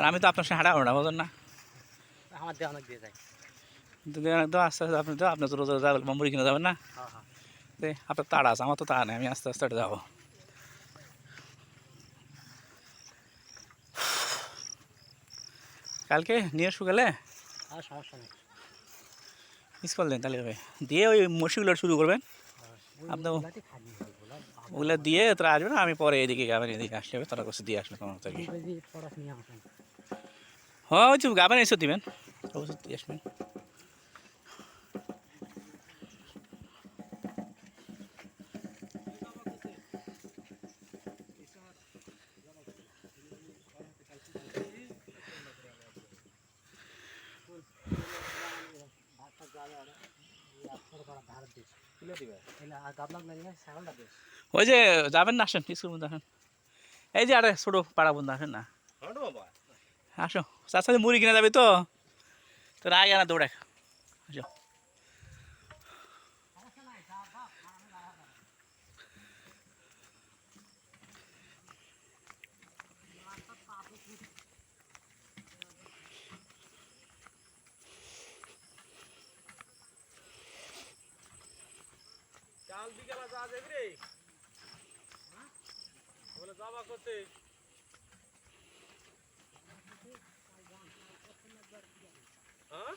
আমি তো আপনার সঙ্গে হাঁটাবো না, বুঝলেন না? আমার দিয়ে অনেক দিয়ে যায়। তো আস্তে আস্তে আপনি তো আপনার তো রোজ যাবেন, মুড়ি কিনে যাবেন না? হ্যাঁ হ্যাঁ। আপনার তাড়া আছে, আমার তো তাড়া নেই, আমি আস্তে আস্তে যাবো। কালকে নিয়ে শুকালে আর সমস্যা নেই। মিস করলেন তাহলে ভাই দিয়ে ওই মসিগুলো শুরু করবেন। আপনি ওগুলো দিয়ে তারা আসবে না, আমি পরে এদিকে গাবেন, এদিকে আসলে হবে, তারা কাছে দিয়ে আসবে তোমার থেকে। হ্যাঁ ওই গাবেন এসে দিবেন, অবশ্যই দিয়ে আসবেন। ওই যে যাবেন না, আসেন স্কুল বন্ধু আসেন, এই যে আরে ছোটো পাড়া বন্ধু আসেন না, আসো চার সাথে মুড়ি কিনে যাবে তো, তোর আগে না দৌড়ে আসো। কাল বিকালে যাওয়া যাবে রে, বলে যাবা করতে। হ্যাঁ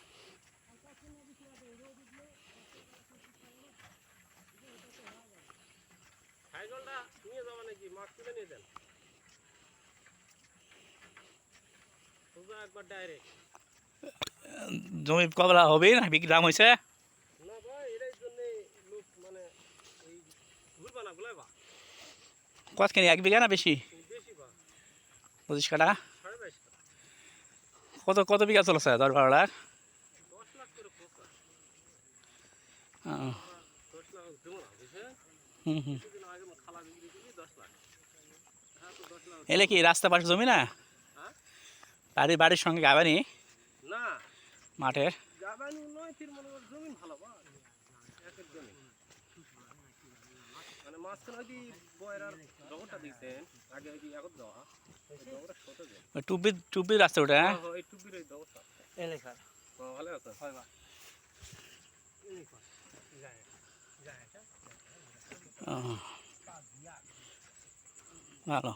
সাইকেলটা নিয়ে যাবা নাকি? মাস্ক তুলে নিয়ে যান, সোজা একবার ডাইরেক্ট। জমি কবলা হবে না, বিক্রি দাম হয়েছে না ভাই, এটাই জন্যে লোক মানে এই ঘুরবা না গুলাই বা কতখানি, 1 বিঘা না বেশি? বেশি বা 25 কাঠা। 22.5 কত কত বিঘা চলেছে? 10-12 লাখ। 10 লাখ করে খরচা। 10 লাখ দেবো না বুঝছে, কিছুদিন আগে খালা বিক্রি করলি 10 লাখ। হ্যাঁ তো 10 লাখ এলে কি রাস্তা পাশে জমি না? হ্যাঁ বাড়ির সঙ্গে গাবানি না মাঠের। গাবানি নয়, তিন মনে কর জমিন ভালো বা একের জমি মানে মাঝখানে হয়তো বয়রার জগৎটা দিয়েছেন আগে হয়তো একত দেওয়া জগৎটা শত যায়। ওই টুবির রাস্তা ওটা, হ্যাঁ এই টুপির এই জগৎটা এলাকার ভালো আছে। হয় বা ভালো।